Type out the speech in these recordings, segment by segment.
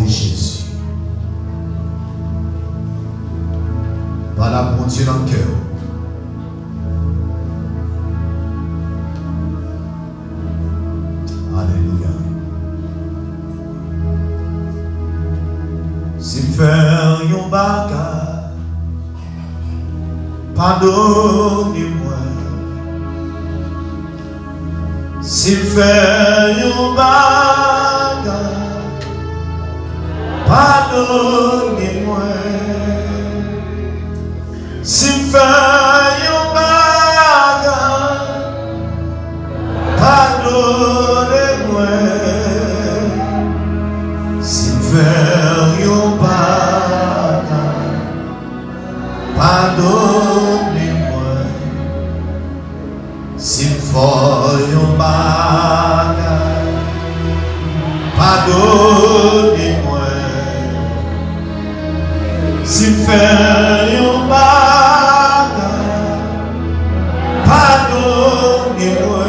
de Jésus. Par la bonté dans le cœur. Alléluia. Si faire un bagage, pardonnez-moi. Si faire un bagage, pardonnez-moi. Si faire un bagage, pardonnez-moi. Si faire un bagage, pardonnez-moi. Si faire un bagage, pardonnez-moi. Si faire un bagage, pardonnez-moi.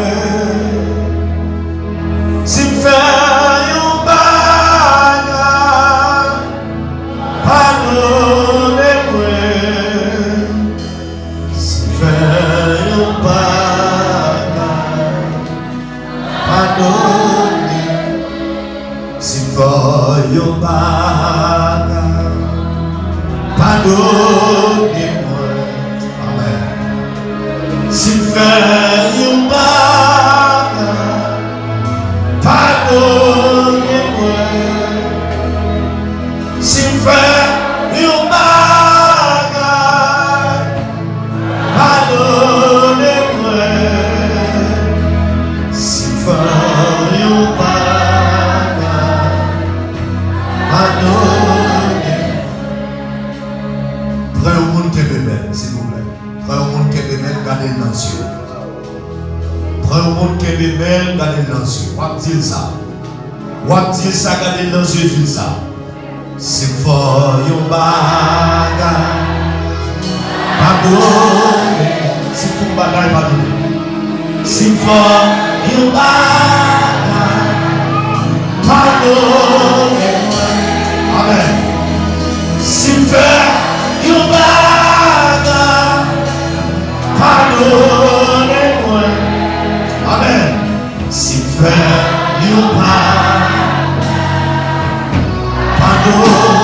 Si faire un bagage, pardonnez-moi. Si faire un bagage, pardonnez-moi. Si faire un bagage, pardonnez-moi. Amen. Si faire un bagage, pardonnez-moi. Si faire un bagage, pardonnez-moi. Si faire un bagage, pardonnez-moi. Prends au monde qui est bébé, s'il vous plaît. Prends au monde qui est bébé, gardez le dans les yeux. Prends au monde qui est bébé, gardez le dans les yeux. Wap dire ça. Wap dire ça, gardez le dans les yeux, dire ça. C'est fort, yon bagage. Pardonne. Si fort bagage, pardonne. Si fort, yon bagage. Pardonne. Amen. Si fait, yon bagage. Pardonnez-moi. Amen. Si fait, yon bagage. Pardonnez-moi.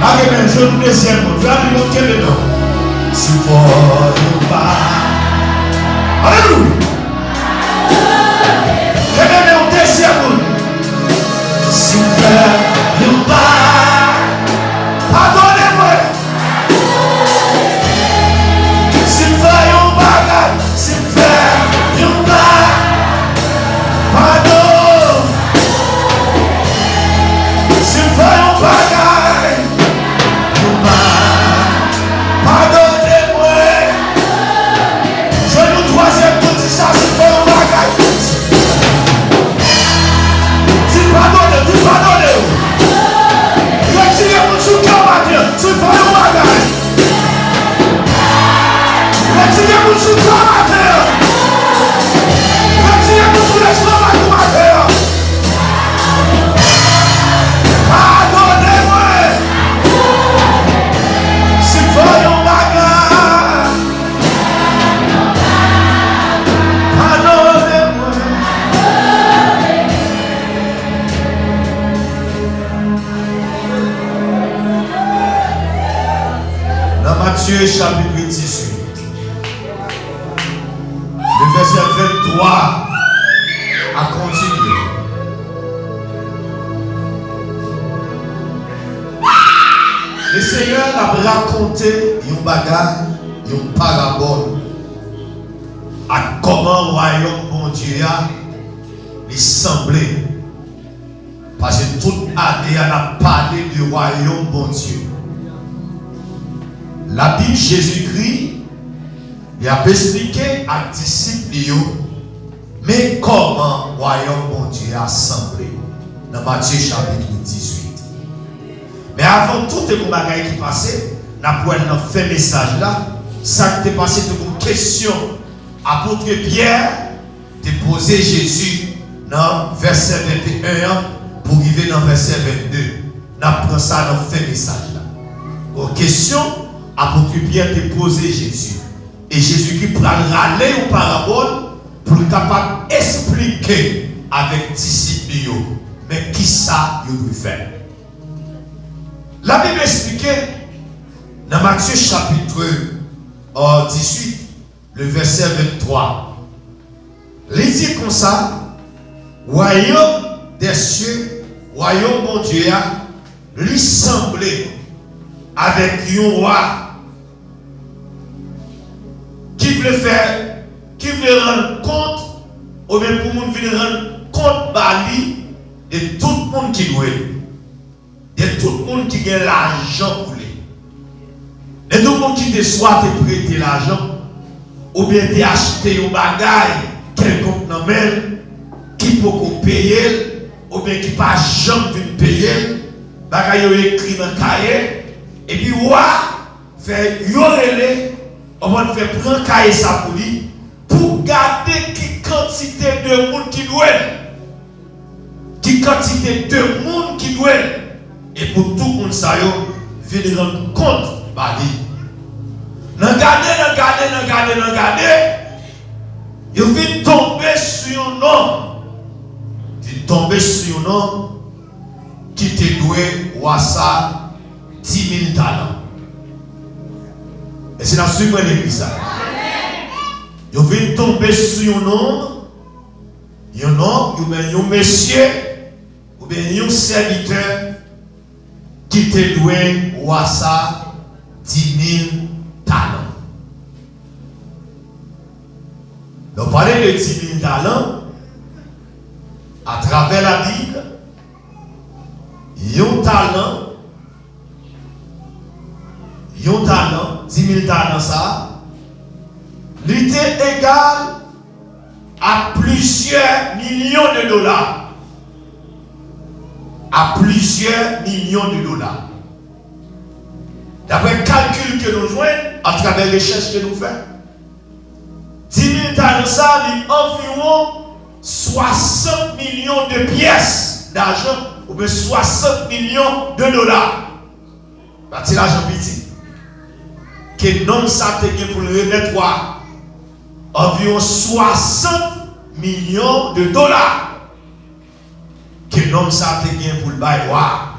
Amen. Je vous deuxième mot. Je vais aller monter dedans. Si fort, yon bagage. Alléluia. Je vais aller au deuxième mot. Si fait, yon bagage. Pardonnez-moi. Si fait un bagage, si fait un bagage, pardon. Si fait un bagage, pardonnez-moi. Je nous troisième pour dire ça, si fait un bagage. Si pardonnez, si pardonnez. Retirez mon soutien matin, si fait un bagage. Retirez mon soutien matin. Retirez mon soulèvement matin. Pardonnez-moi. Si voyons bagage. Pardonnez-moi. Dans Matthieu chapitre 18. Le verset 23 a continué. Le Seigneur a raconté une bagarre, une parabole à comment le royaume bon Dieu a semblé. Parce que toute année, on a parlé du royaume bon Dieu. La Bible Jésus-Christ, il a expliqué à disciples, mais comment le royaume bon Dieu a semblé. Dans Matthieu chapitre 18. Mais avant tout les bagages qui passaient, nous avons fait un message là. Ça qui est passé, c'est une question. Apôtre Pierre a posé Jésus dans verset 21 pour arriver dans le verset 22. Nous apprenons ça dans le fait message là. Aux questions, apôtre Pierre te posé Jésus. Et Jésus qui prend le râler ou parabole pour être capable d'expliquer avec disciples, mais qui ça il doit faire. La Bible explique dans Matthieu chapitre 18, le verset 23. Il dit comme ça, royaume des cieux, royaume mon Dieu, lui semblait avec un roi qui veut rendre compte, ou bien pour nous venir rendre compte Bali de tout le monde qui doit, de tout le monde qui a l'argent pour lui, de tout le monde qui te soit te prêter l'argent, ou bien te acheter un bagage, quelconque dans même, qui peut payer, ou bien qui pas jamais de payer, bagage écrit dans le cahier, et puis roi fait yorele, on va faire prendre cahier ça pour lui, pour garder qui quantité de monde qui doit, qui quantité de monde qui doit, et pour tout le monde ça yo venir rendre compte par lui. Regarder, il vient tomber sur un homme. Il tomber sur un homme qui te doit ou ça 10 000 talents. Et c'est la suite de l'église. Il vient tomber sur un homme, un monsieur, ou bien un serviteur qui te doit ou ça 10 000 talents. Donc, parler de 10 000 talents, à travers la Bible, un talent, 10 000 talents, ça, l'était égal à plusieurs millions de dollars. À plusieurs millions de dollars. D'après le calcul que nous joignons, à travers les recherches que nous faisons, 10 000 talents, ça, c'est environ 60 millions de pièces d'argent, ou bien 60 millions de dollars. C'est l'argent petit. Que non, ça te pour le remettre environ 60 millions de dollars. Que non, ça te pour le bail,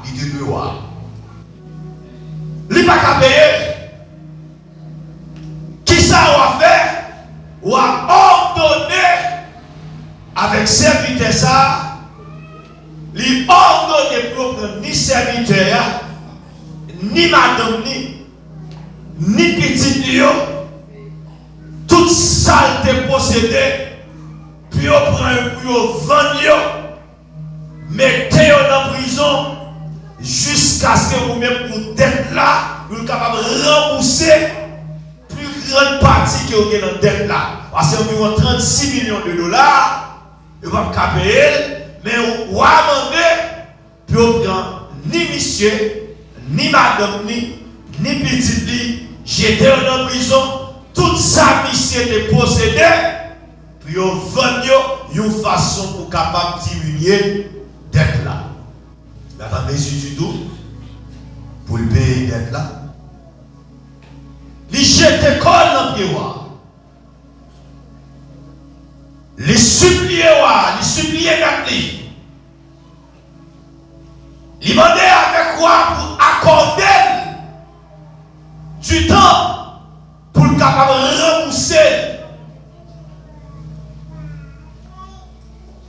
il te doit. Il n'est pas qu'à payer. Qui ça va faire? Ou a ordonné avec serviteur ça, lui ordonné pour prendre ni serviteur, ni madame, ni petit, tout ça te possédé, puis on prend pour vendre, mettez-le dans la prison, jusqu'à ce que vous-même vous êtes là, vous êtes capable de rembourser plus grande partie que vous avez dans la dette là. Parce que environ 36 millions de dollars, vous ne pouvez pas payer, mais vous demandez, puis vous prenez ni monsieur, ni madame, ni petit, j'étais dans la prison, toute sa mission de posséder, puis vous vendez une façon pour capable de diminuer la dette là. La famille du tout pour le payer dette là. Il jette colle dans le pied. Les supplier, les supplier avec lui. Il demande avec quoi pour accorder du temps pour le capable de rembourser.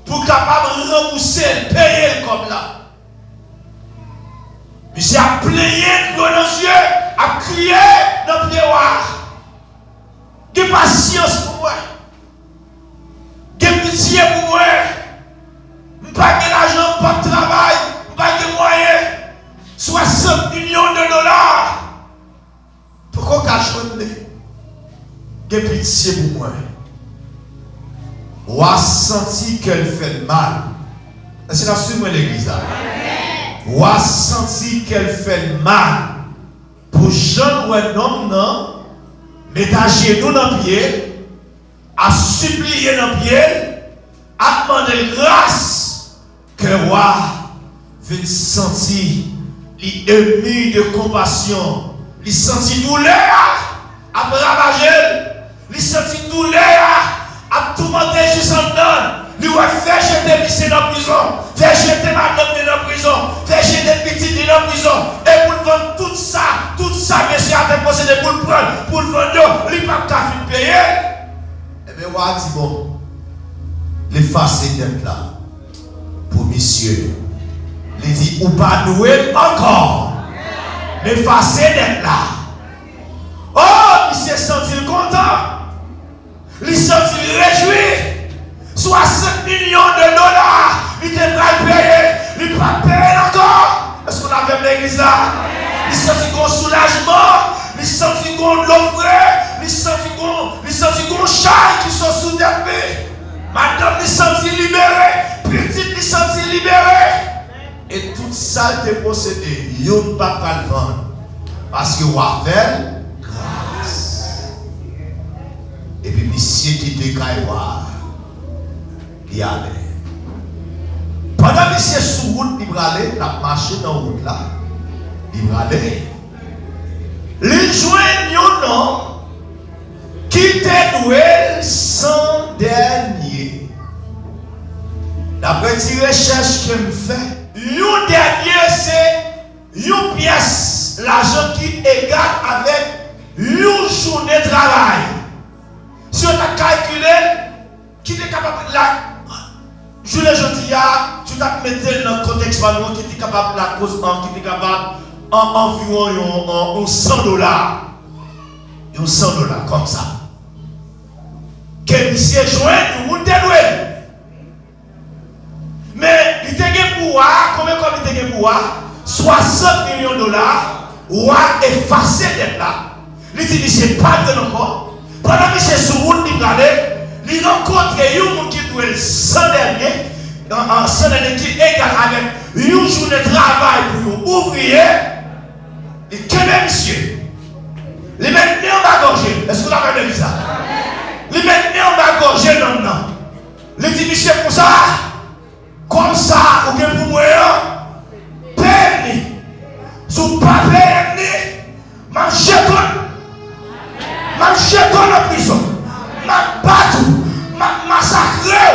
Pour capable de rembourser, payer comme là. Monsieur a plié dans nos yeux, a crié dans le pied. De patience pour moi. De pitié pour moi. Je n'ai pas de l'argent, pas de travail, je n'ai pas de moyens. 60 millions de dollars. Pourquoi cacher? De pitié pour moi. On a senti qu'elle fait mal. C'est la suite de l'église. On a senti qu'elle fait mal. Pour Jean ou un homme, non, mettre à genoux dans le pied, à supplier dans le pied, à demander grâce que roi vient sentir l'ému de compassion, il sentit douleur à ravager, il sentit douleur à tout monter jusqu'en dedans. Il va faire jeter lycée dans la prison, faire jeter madame dans la prison, faire jeter petit dans la prison. Et pour vendre tout ça, monsieur a déposé pour le prendre, pour le vendre, il n'a pas qu'à payer. Eh bien, on dit bon, l'effacer d'être là pour monsieur. Il dit, ou pas doué encore, l'effacer d'être là. Oh, monsieur sent-il content, il sent-il réjoui. 60 millions de dollars, il était prêt à payer, il n'est pas payé encore. Est-ce qu'on a fait l'église là? Il sentit qu'on soulagement, il sentit qu'on l'offre, il sentit qu'on chaille qui sont sous terre. Madame, il sentit libéré, petite, il sentit libéré. Et toute ça était possédé, il ne peut pas le vendre. Parce qu'il va faire grâce. Et puis, monsieur qui était caïwa. Il allait. Pendant que monsieur sous route, il allait, la marché dans la route là. Il allait. Il joint un homme qui était doué sans dernier. D'après les recherches que je fais, un dernier c'est une pièce, l'argent qui est égal avec une journée de travail. Si on a calculé, qui est capable de la. Je le dis, tu t'as mis dans le contexte qui est capable de la cause, qui est capable environ 100 dollars. 100 dollars comme ça. Que monsieur joint, nous t'es. Mais il était pour combien il était pour 60 millions de dollars, ou a effacé d'être là. Il dit, c'est pas de encore. Pendant que c'est sur route, il rencontre un qui doit être sans dernier, qui est égal avec une journée de travail pour un ouvrier. Et quel est monsieur? Il met en bas gorgé. Est-ce que vous avez vu ça? Il met en bas gorgé non, non. Il dit, monsieur, pour ça, comme ça, ou bien pour moi, peine, sous pas peine, ma jeton en prison. Ma battu, ma massacré,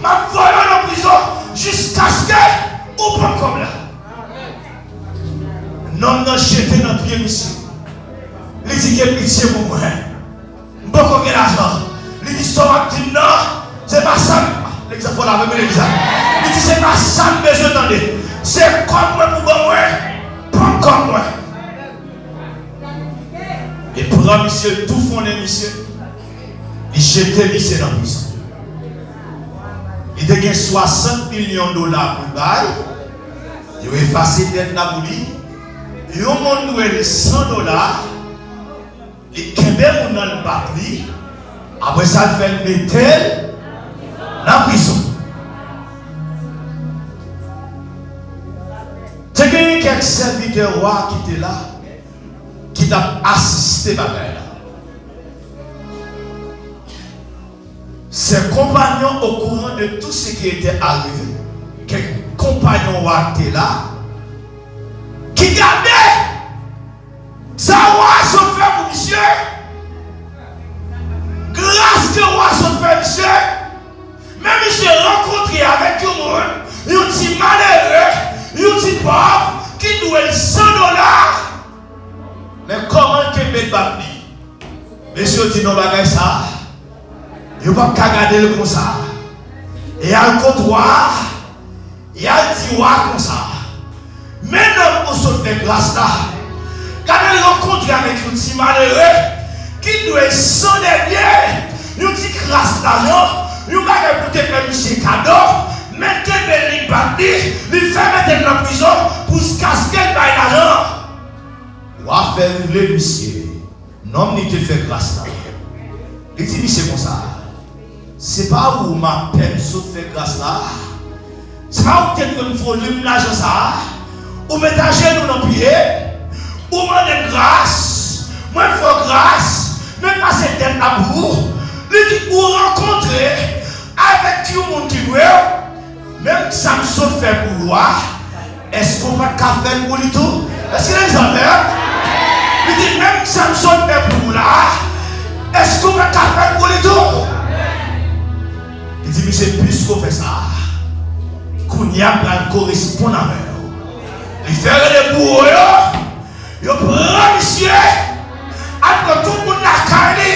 ma volé en prison jusqu'à ce que ou pas comme là. Non, non, jeté dans le pied, monsieur. Il dit qu'il y a pitié pour moi. Beaucoup de l'argent. Il dit, non, c'est pas ça. L'exemple là, même l'exemple. Il dit, c'est pas ça que je demande. C'est comme moi pour moi, pas comme moi. Et pour un monsieur, tout fondé, monsieur. Il jetait lycée dans la prison. Il a gagné 60 millions de dollars pour le bail. Il a effacé d'être là pour lui. Il a donné 100 dollars. Et quand même, on a le battu. Après ça, il fait le mettre dans la prison. Tu as quelques serviteurs rois qui étaient là, qui t'ont assisté à la là. Ses compagnons au courant de tout ce qui était arrivé, quelques compagnons étaient là, qui gardaient ça roi son frère pour monsieur, grâce que roi son frère monsieur, même monsieur rencontré avec un petit malheureux, un petit pauvre, qui doit 100 dollars. Mais comment que met battu? Monsieur dit non, bagay ça. Il ne peut pas regarder le comme ça. Et il y a le comptoir, il y a le tiroir comme ça. Maintenant, on se fait grâce là. Quand elle rencontre avec un petit malheureux qui doit être sans dernier, nous dit grâce là, nous va pour te faire monsieur cadeau, maintenant, il va il fait mettre dans la prison pour se casquer par l'argent. On va faire le monsieur. Non, il te fait grâce là. Il dit, c'est comme ça. C'est pas où ma peine se fait grâce là. C'est pas où peut-être que nous faisons l'argent ça. Ou mettez nous dans le pied. Ou demander grâce. Moi, il faut grâce. Même pas cette tête là pour. Ou rencontrer avec tout le monde qui veut. Même ça me fait pour moi. Est-ce qu'on va faire pour lui tout? Est-ce qu'il est en l'air? Il dit même Samson est pour vous là. Est-ce qu'on va faire pour lui tout? Il dit, monsieur, puisqu'on fait ça, qu'on y a correspond avec vous. Il fait les bourreaux, il prend monsieur, après tout le monde l'a calé,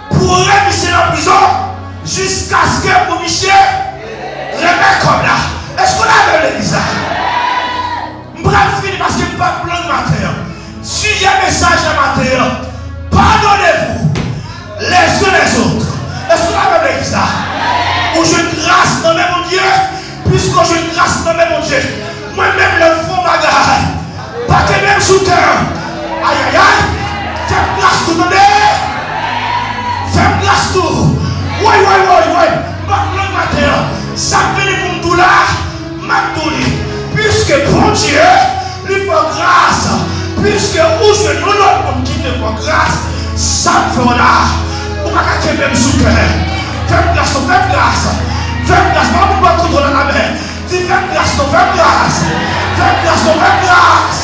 pour remettre monsieur dans la prison, jusqu'à ce que pour monsieur remet comme là. Est-ce qu'on a vu l'église? Je vais finir parce que je ne pas plan de matin. Suivez le message de matin. Pardonnez-vous les uns les autres. Est-ce qu'on a vu l'église? Ou je grâce dans mon Dieu, puisque je grâce dans mon Dieu. Moi-même, le fond bagarre. Pas que même sous terre. Aïe aïe aïe. Fais grâce tout le monde. Fais grâce tout. Oui. Le matin, ça vient pour tout là. Puisque bon Dieu, lui faut grâce. Puisque où je nous l'autre qui te faut grâce, ça me fait là. On va pas même sous terre. Fais grâce, fais grâce. Fais grâce, pas pour pas contrôler la main. Dis fais grâce, fais grâce. Fais grâce, fais grâce.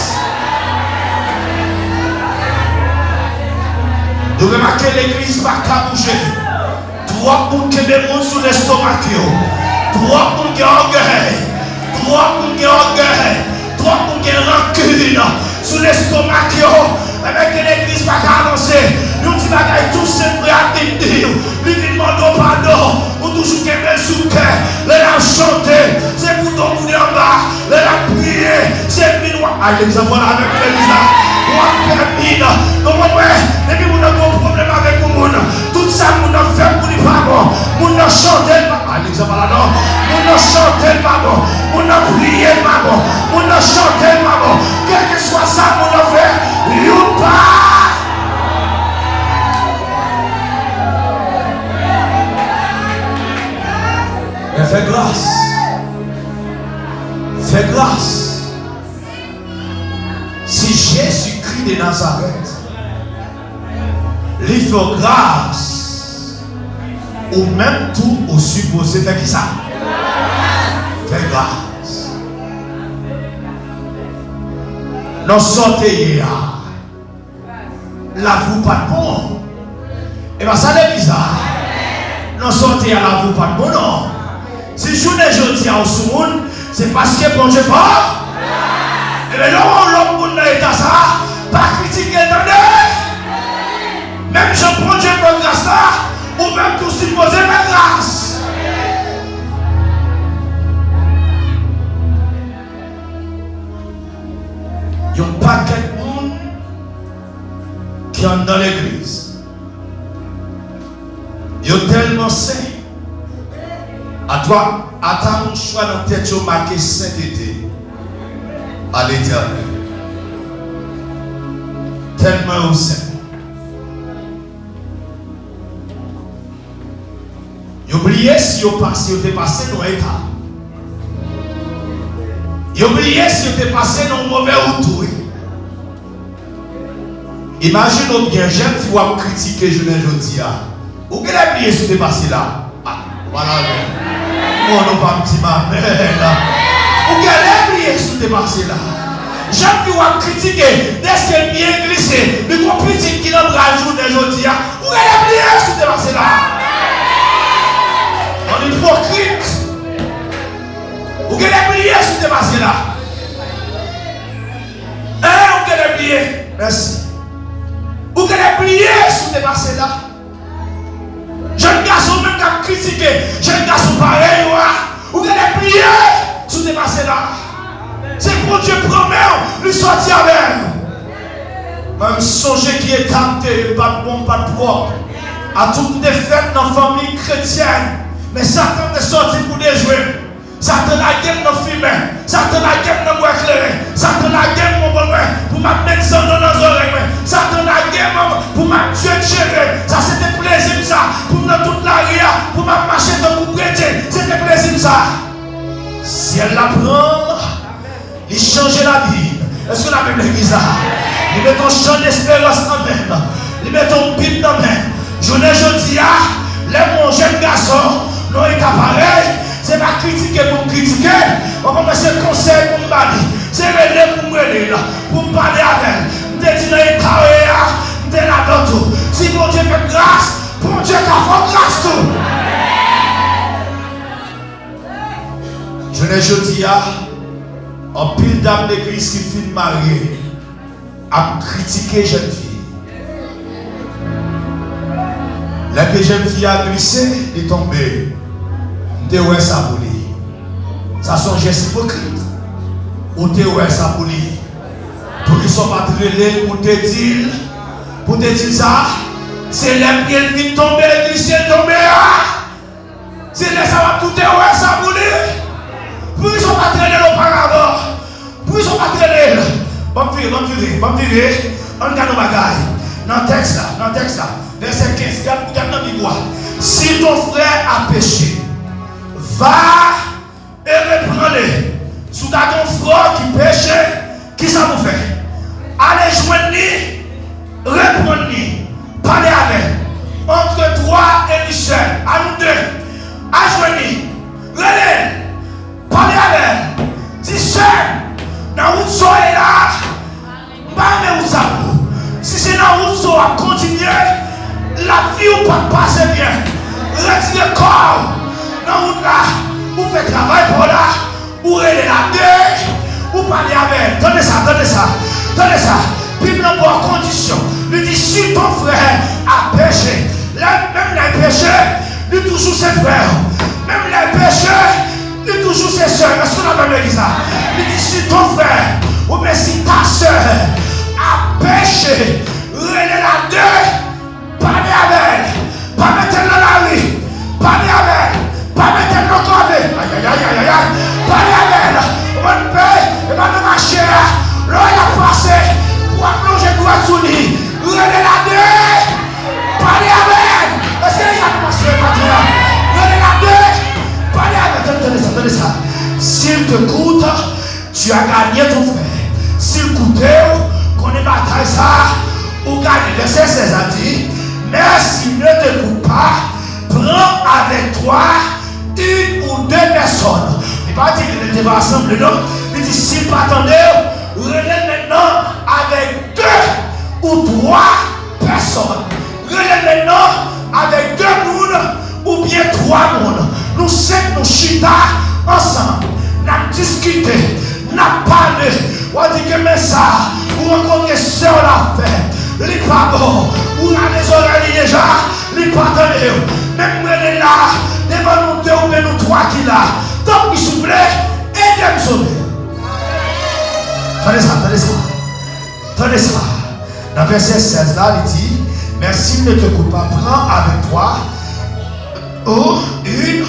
Vous remarquez l'église va pas bouger. Trois pour que les mondes sous l'estomac. Trois pour que orgueil. Trois pour que orgueil. Trois pour que rancune. Sous l'estomac. Avec l'église va avancer. Nous disons que tout c'est prêt à t'aider. Lui demandons pardon. Ou toujours qu'elle met sous cœur. Elle a chanté. C'est pour ton bout en bas. Elle a prié. C'est pour nous. Ah, l'église va avec l'église. Et puis nous avons un problème avec le monde. Tout ça, nous avons fait pour les parents. Nous avons chanté le maman. L'exemple là-dedans. Nous avons chanté le maman. Nous avons prié le maman. Nous avons chanté le maman. Quel que soit ça, nous avons fait. Youpa! Mais fais grâce. Fais grâce. Si Jésus-Christ de Nazareth, il fait grâce, ou même tout au supposé, fait qui ça? Fait grâce. Nous sortons hier, la vous pas de bon. Et bien ça c'est bizarre. Nous sortons hier, la vous pas de bon, non. Si je ne dis à ce monde, c'est parce que bon Dieu fort. Et bien l'homme monde dans l'état ça, pas critiquer attendez. Même je prends Dieu pour grâce là, ou même tout supposer ma grâce. Il y a un paquet de monde qui est dans l'église. Il y a tellement saint. À toi, à ta choix dans la tête, tu as marqué sainteté à l'éternel. Tellement au saint. Oubliez si vous êtes passé dans l'état. Oubliez si vous êtes passé dans le mauvais retour. Imaginez bien, j'aime si vous critiquez je ne dis pas. Vous avez oublié si vous êtes passé là. Ah, voilà. Moi, non pas petit ma mère là. Vous avez oublié si vous êtes passé là. J'aime si vous critiquez. Est-ce que bien glissé? Mais vous critiquez qui n'a pas jour de aujourd'hui. Vous avez oublié si vous êtes passé là. On est hypocrite. Vous avez oublié ce qui est passé là. Vous avez oublié. Merci. Vous avez oublié ce qui est passé là. Jeune garçon même qui a critiqué. Jeune garçon pareil. Vous avez oublié ce qui est passé là. C'est pour Dieu promet de sortir avec. Même songer qui est tenté, pas de bon, pas de propre. À toute défaite dans la famille chrétienne. Mais Satan est sorti pour déjouer. Satan a gagné nos films. Satan a gagné nos bois éclairés. Satan a gagné mon bon pour mettre ça dans nos oreilles. Satan a gagné pour me tuer de cheveux. Ça c'était plaisir ça. Pour nous toute la ria. Pour me marcher dans le chrétien. C'était plaisir ça. Si elle l'apprend, il change la vie. Est-ce que la Bible dit ça? Il met ton champ d'espérance en main. Il met ton pile dans main. Je ne dis les mon jeune garçon. Non, il est pareil. C'est pas critiquer pour critiquer. On va commencer le conseil pour me battre. C'est relé pour me parler avec. Je te dis dans les carrières, je te là dans tout. Si mon Dieu fait grâce, bon Dieu t'a fait grâce tout. Je ne jeudi en pile d'âme d'église qui finit mariée à critiquer jeune fille. La jeune fille a glissé et tombé. De ouais ça pour lui. Ça sont un geste hypocrite. Ou te ouais ça pour lui. Pour qu'ils soient pas trélés pour te dire ça. C'est les pieds qui tombent, glisser, tomber. C'est les ça va tout te ouais ça pour lui. Pour qu'ils soient pas trélés auparavant. Pour qu'ils soient pas trélés. Bon virer. On regarde nos bagailles. Dans le texte là. Verset 15, regarde dans la Bible. Si ton frère a péché, va et reprends-le. Si tu as ton frère qui péche, qui ça vous fait? Allez joindre-lui, reprends-lui, parlez avec. Entre toi et lui seul, à nous deux, à joindre-lui, relève, parlez avec. Si seul, dans où tu es là, pas où ça vous. Si c'est dans où tu vas continuer, la vie ou pas passer bien. Retirez le corps. Dans où là, vous faites travail pour là, vous relèvez la deux, vous parlez avec. Donnez ça. Bible n'a pas condition. Lui dit si ton frère a péché, même les péchés, lui toujours ses frères. Même les péchés, lui toujours ses soeurs. Est-ce qu'on a même dit ça? Lui dit si ton frère, ou bien si ta soeur a péché, relève la deux, parlez avec. Pas mettre dans la rue, parlez avec. Pas mettre dans le corps. Aïe. Parlez avec. On paye, et va nous marcher. L'eau a passé pour plonger droit sous lui. Relève la deux. Parlez avec. Est-ce qu'il y a commencé maintenant? Relève la deux. Parlez avec. Tenez ça. S'il te coûte, tu as gagné ton frère. S'il coûtait, qu'on est bataille ça, ou gagner. Verset 16 a dit, mais s'il ne te coûte pas, prends avec toi une ou deux personnes. Il ne va pas dire qu'il était ensemble, non. Il dit s'il pas attendre, relève maintenant avec deux ou trois personnes. Relève maintenant avec deux mondes ou bien trois mondes. Nous sommes nous chita ensemble. Nous avons discuté, nous avons parlé. On dit que mais ça, vous rencontrez seul la fête. Les pas bon, vous avez des oreilles déjà, les pas attendez. Même moi est là, devant nous deux ou bien nous trois qui là. Donc s'il vous plaît, aidez-moi sauver. Tenez ça. Dans verset 16 là, il dit, mais s'il ne te coûte pas, prends avec toi une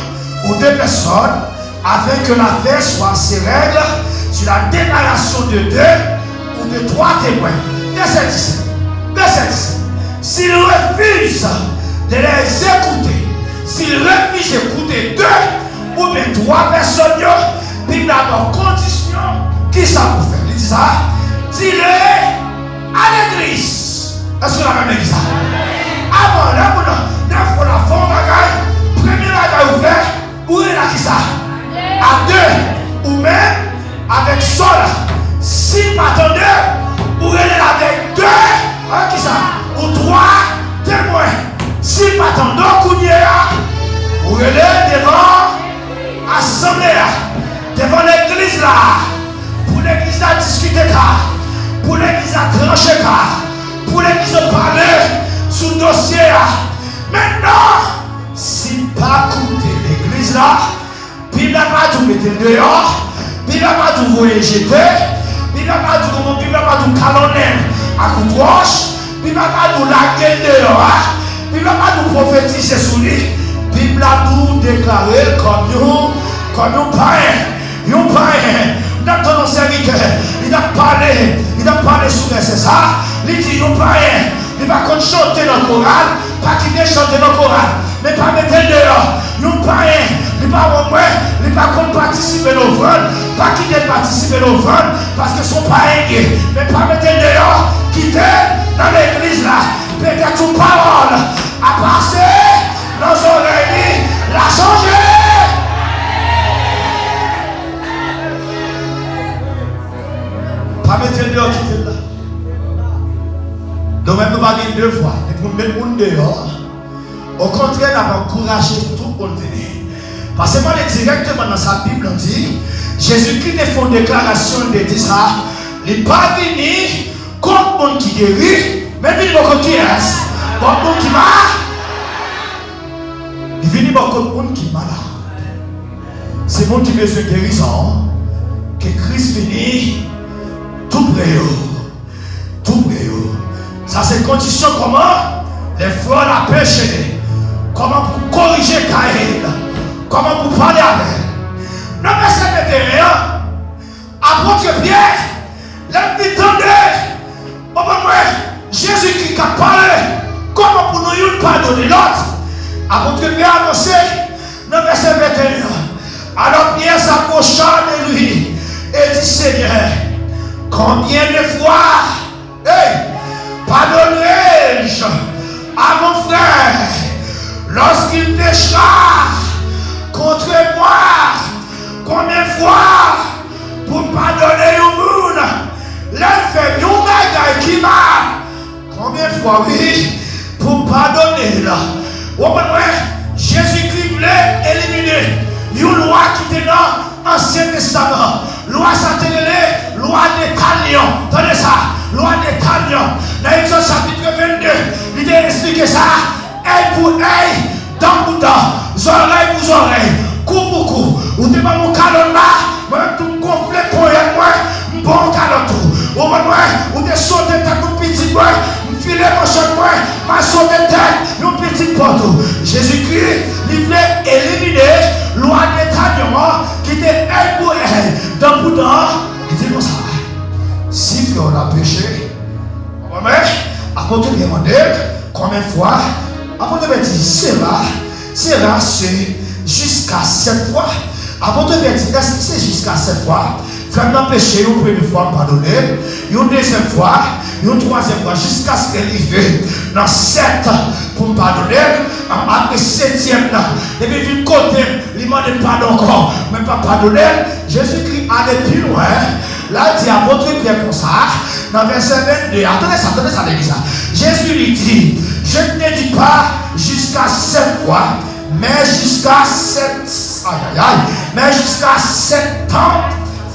ou deux personnes, afin que l'affaire soit ses règles sur la déclaration de deux ou de trois témoins. Verset 17. S'il refuse de les écouter, s'il refuse d'écouter deux ou bien trois personnes, il y a une condition qui ça vous fait. Il dit ça. Dis-le à l'église. Est-ce que la même église? Avant, là, pour la forme bagaille, premier bagaille ouvert, où est là qui ça? À deux, ou même avec seul. Si m'attendez, où est là avec deux, qui ça? Ou trois témoins. Si m'attendez, où est là devant l'assemblée, devant l'église là, pour l'église à discuter là. Pour l'église à trancher, pour l'église à parler sous le dossier. Maintenant, si pas écouter l'église là, puis n'a pas tout mettre dehors, puis n'a pas tout voyer jeter, puis n'a pas tout calonner à coup de roche, puis n'a pas tout laguer dehors, puis n'a pas tout prophétiser sous lui, puis n'a tout déclarer comme un païen. Dans ton serviteur, il a parlé sur ça. Il dit, non pas rien. Il va chanter dans le choral, pas qu'il vient chanter dans le choral, mais pas mettre dehors. Non pas rien. Il va au moins, il va participer au vent, pas qu'il vienne participer au vent, parce que son païen est, mais pas mettre dehors, quitter dans l'église là. Peut-être une parole à passer dans nos oreilles, la changer. dehors. Au contraire, on a encouragé tout le monde venir. Parce que moi, directement dans sa Bible, on dit, Jésus-Christ a fait une déclaration de dire ça. Il n'est pas venu contre le monde qui guérit, mais il est contre qui est. Contre le monde qui malade. Il vient contre le monde qui est malade. C'est le monde qui a besoin de guérison. Que Christ finit tout près. Tout près. Ça, c'est condition comment les frères la péché. Comment pour corriger Caïn. Comment pour parler avec elle. Non, mais c'est 21. Apôtre Pierre, l'ennemi tendait. Jésus-Christ a parlé. Comment pour nous pardonner l'autre. Apôtre Pierre a annoncé. Non, mais c'est 21. Alors Pierre s'approcha de lui et dit, Seigneur, combien de fois pardonnerai-je à mon frère lorsqu'il péchera contre moi? Combien de fois pour pardonner au monde? L'enfer, qui m'a. Combien de fois, oui, pour pardonner là? Jésus-Christ voulait éliminer une loi qui était dans l'Ancien Testament. Loi s'attendait, loi des Talions. Tenez ça, loi des Talions. Dans Exode chapitre 22, il a expliqué ça. Œil pour œil, dent pour dent, oreille pour oreille, coup pour coup. Ou t'es pas mon calon là, moi tout complet pour moi, bon calon tout. Ou t'es sauté ta coupe petit moi, filet mon choc moi, ma sauté tête, une petite porte. Jésus-Christ, il voulait éliminer loi des Talions qui était œil pour œil, dent pour dent. Il dit comme ça. Si on a péché, on va mettre, apôtre lui demandé combien de fois, apôtre lui dit, c'est jusqu'à 7 fois. Apôtre lui dit, c'est jusqu'à 7 fois. Vraiment péché, une première fois pardonner, une deuxième fois, une troisième fois, jusqu'à ce qu'elle arrive dans 7 pour pardonner. Après 7e, et puis du côté, il m'a demandé pardon encore, mais pas pardonner. Jésus-Christ allait plus loin. Là, il dit à votre Pierre comme ça, dans verset 22, attendez ça, l'église. Jésus lui dit, je ne te dis pas jusqu'à 7 fois, mais jusqu'à 70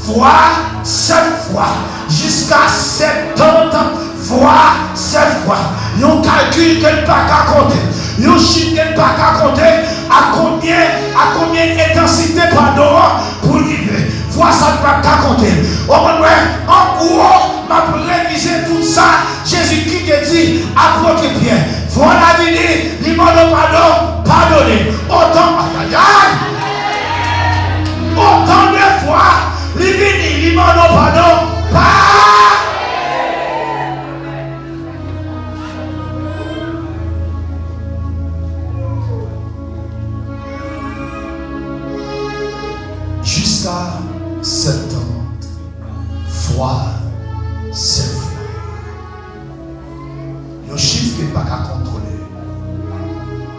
fois 7 fois. Jusqu'à 70 fois 7 fois. Il y a un calcul qu'elle n'a pas compter. Il y a un chiffre qu'elle n'a pas compter. À combien d'intensité pardon pour vivre. Fois ça ne peut pas compter. En gros, ma réviser tout ça. Jésus-Christ te dit, apôtre Pierre, voilà venir, il m'a pardon, pardonner. Autant, autant de fois, il vient, il m'a pardon, pas. Jusqu'à 70 fois 7 fois. Le chiffre n'est pas qu'à contrôler.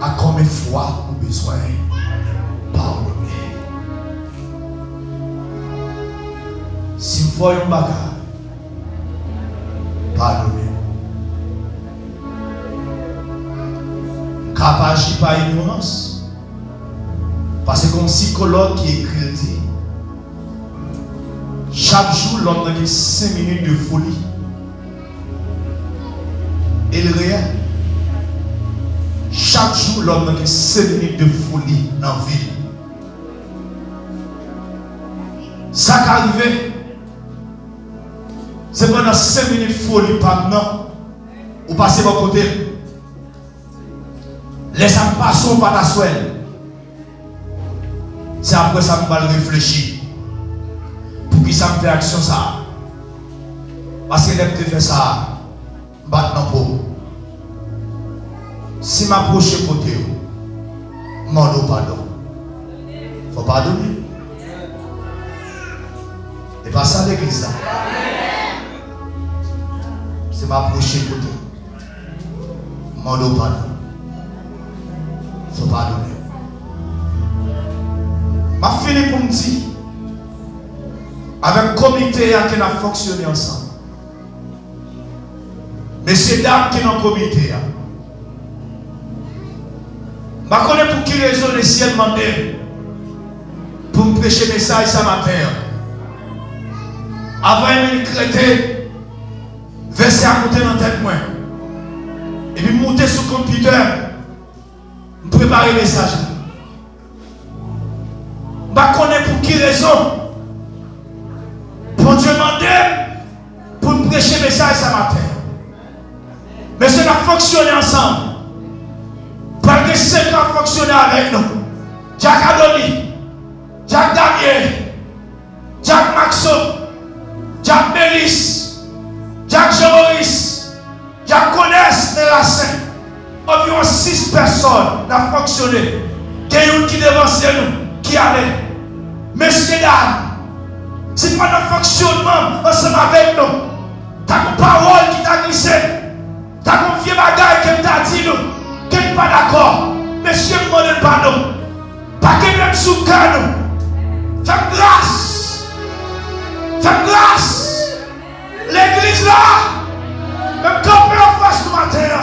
À combien de fois nous avons besoin de pardonner? Si vous voyez un bagage, pardonnez. Capacité par ignorance. Parce que comme psychologue qui écrit dit, chaque jour l'homme a 5 minutes de folie. Et le réel. Chaque jour l'homme a 5 minutes de folie dans la vie. Ça qui arrive, c'est pendant 5 minutes de folie par an, ou passez de côté. Laissez passer par la soirée. C'est après ça que je vais réfléchir. Pour qui ça me fait action ça. Parce que l'aime te fait ça. Maintenant pour. Si je m'approche côté, je demande pardon. Il faut pardonner. Et pas ça l'église là. Si m'approcher côté, je demande pardon. Il faut pardonner. Je finis pour me dire, avec le comité qui a fonctionné ensemble, messieurs, dames qui sont dans le comité, Je ne connais pour qui raison le ciel m'a demandé pour me prêcher le message ce matin. Avant de m'écrire, verset à monter dans la tête. Et puis monter sur le computer, préparer le message. Je ne connais pour qui raison. Pour Dieu demander pour me prêcher le message ce matin. Mais c'est a fonctionné ensemble. Parce que c'est qui a fonctionné avec nous. Jack Adoni, Jack Damien, Jack Maxo, Jack Mélis, Jack Jean-Maurice, Jack Connaisse et Racine. Environ 6 personnes ont fonctionné. Il y a une qui devançait nous, qui allait. Messieurs, dames, c'est pas notre fonctionnement ensemble avec nous. T'as une parole qui t'a glissé. T'as une vieille bagaille qui t'a dit nous. Qui n'est pas d'accord. Messieurs, ne demandez pas nous. Pas que même sous cœur nous. Faites grâce. Faites grâce. L'église là. Même camper en face du matin.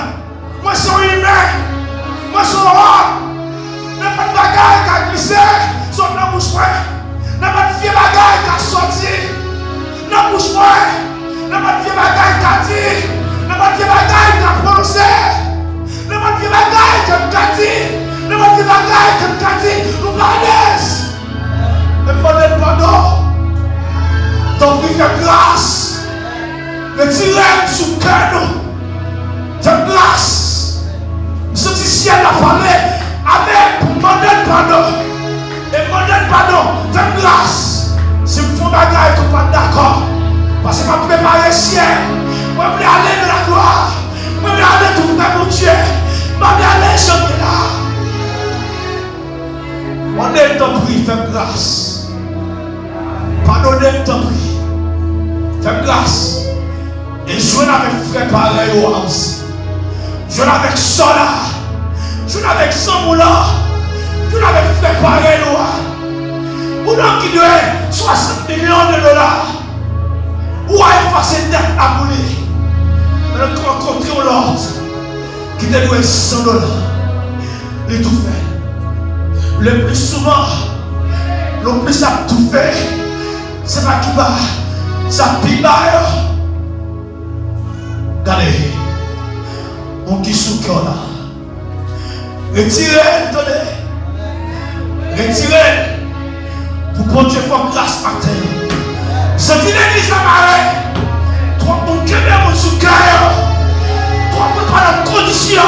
Moi, je suis humain. Moi, je suis homme. N'a pas de bagaille qui a glissé. Sauf dans la bouche. N'a pas de vieille bagaille qui a sorti. Dans la bouche. N'a pas de vieille bagaille qui a dit. N'a pas de vieille bagaille qui a prononcé. N'a pas de vieille bagaille qui a dit. N'a pas de vieille bagaille qui a dit. Nous parlons. Ne prenez pardon. Donc, il fait grâce. Retirez sous cœur nous. Faites grâce. Ce qui ciel a parlé avec pour demander pardon. Et demander pardon. Faites grâce. Si vous faites bagaille, vous n'êtes pas d'accord. Parce que je vais préparer le ciel. Je vais aller dans la gloire. Je vais aller tout près mon Dieu. Je vais aller chanter là. On est ton prix, fais grâce. Pardonnez ton prix. Fais grâce. Et jouez avec frère pareil au house. Jouez avec Sola. Jouez avec Samoula. Jouez avec frère pareil au house. Ou non qui doit 60 millions de dollars. Ou à effacer dette à bouler. Mais rencontrer l'ordre qui te doit 100 dollars. Il tout fait. Le plus souvent, le plus à tout fait, c'est pas qui va. Ça pique là. Regardez. On qui sous cœur là. Retirez, attendez. Retirez. Pour que Dieu fasse grâce par terre. C'est une église à marée. Toi, mon cœur, mon sous cœur. Toi, mon pas la condition.